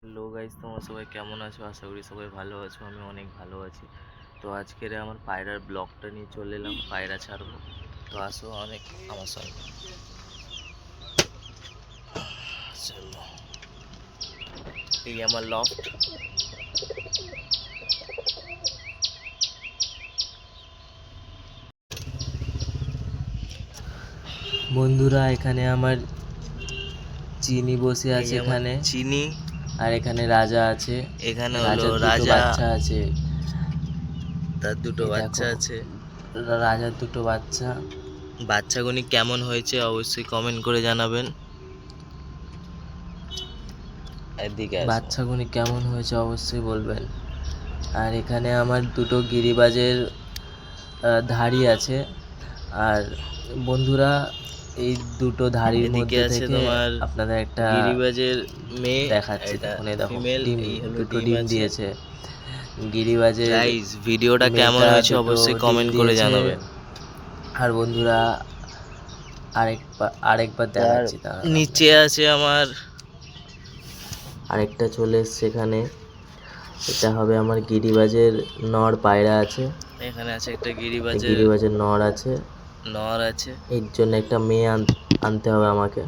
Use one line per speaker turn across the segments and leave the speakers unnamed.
Hello guys, তোমরা সবাই কেমন আছো? আশা করি সবাই ভালো আছো। আমি অনেক ভালো আছি। তো আজকের আমার পায়রার ব্লগটা নিয়ে চলে এলাম, পায়রা ছাড়বো। তো আসো অনেক আমার সঙ্গে। চলো, এই আমার লফট।
বন্ধুরা, এখানে আমার চিনি বসে আছে এখানে,
চিনি।
আর এখানে রাজা আছে।
এখানে হলো
রাজার দুটো
রাজা,
বাচ্চা আছে।
তার দুটো
এই
বাচ্চা
দেখো,
আছে।
রাজার দুটো বাচ্চা।
বাচ্চাগুনি কেমন হয়েছে অবশ্যই কমেন্ট করে জানাবেন। এদিকে আসো।
বাচ্চাগুনি কেমন হয়েছে অবশ্যই বলবেন। আর এখানে আমার দুটো গিরিবাজের ধাড়ি আছে। আর বন্ধুরা, এই দুটো ধাড়ির
এদিকে
মধ্যে
আছে
থেকে
তোমার
আপনাদের একটা
গিরিবাজের মেয়ে,
দেখাচ্ছি।
এটা
দেখুন, এই দেখো,
ফিমেল।
ডিম,
এই হলো
দুটো
ডিম
ডিম
আছে।
দিয়েছে। গিরিবাজের
গাইস, ভিডিওটা কেমন
মেয়েটা
হয়েছে
দুটো
অবশ্যই
ডিম
কমেন্ট করে
দিয়েছে।
জানাবেন।
আর বন্ধুরা, আরেকবার
তার
দেখাচ্ছি, দাঁড়ান
নিচে
আপনাদের।
আছে আমার
আরেকটা চলে এসছে এখানে। এটা হবে আমার গিরিবাজের নর পায়রা আছে।
এখানে আছে একটা
এই
গিরিবাজের
গিরিবাজের নর আছে।
নর আছে।
এর জন্য একটা মেয়ে আনতে হবে আমাকে।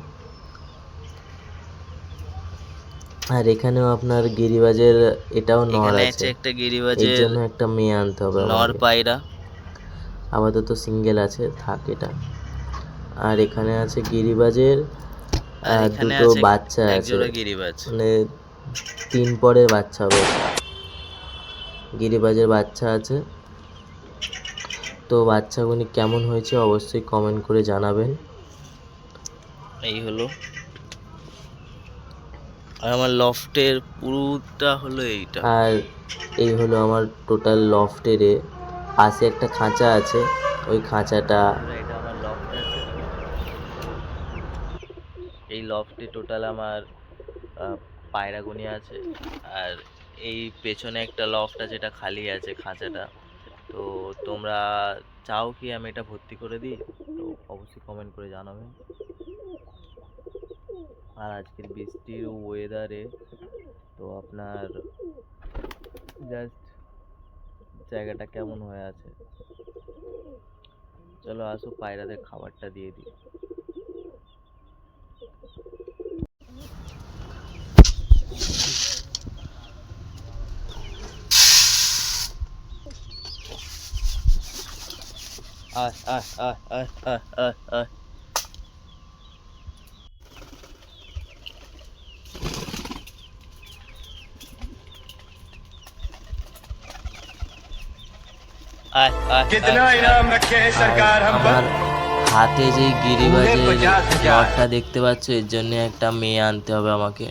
আর এখানেও আপনার গিরিবাজের এটাও নর
এখানে আছে
আছে।
একটা
এর
গিরিবাজের
জন্য একটা মেয়ে আনতে হবে
নর
আমাকে।
পায়রা।
আপাতত সিঙ্গেল আছে, থাক এটা। আর এখানে আছে গিরিবাজের
আর এখানে
দুটো
আছে
বাচ্চা
এক
আছে,
জোড়া গিরিবাজ।
মানে 3 পরের বাচ্চা হবে। গিরিবাজের বাচ্চা আছে। তো বাচ্চাগুলি কেমন হয়েছে অবশ্যই কমেন্ট করে জানাবেন।
এই হলো আর আমার লফটের পুরোটা হলো এইটা।
আর এই হলো আমার টোটাল লফটের। পাশে একটা খাঁচা আছে, ওই খাঁচাটা।
এটা আমার লফট আছে। এই লফটে টোটাল আমার পায়রাগুনি আছে। আর এই পেছনে একটা লফট আছে, যেটা খালি আছে খাঁচাটা। তো তোমরা চাও কি আমি এটা ভর্তি করে দিই? তো অবশ্যই কমেন্ট করে জানাবেন। আর আজকের বৃষ্টির ওয়েদারে তো আপনার জাস্ট জায়গাটা কেমন হয়ে আছে। চলো আসো, পায়রাদের খাবারটা দিয়ে দিই। আয় আয় আয় আয় আয় আয় আয়।
कितना इनाम रखे है सरकार हम पर।
আমার হাতে যে গিরিবাজের
50,000
নটটা দেখতে পাচ্ছ, এর জন্য একটা মেয়ে আনতে হবে আমাকে।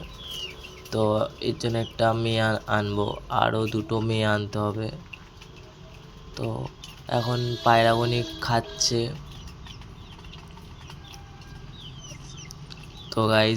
তো এর জন্য একটা মেয়ে আনবো, আরও দুটো মেয়ে আনতে হবে। তো এখন পায়রাগুনি খাচ্ছে। তো গাইজ,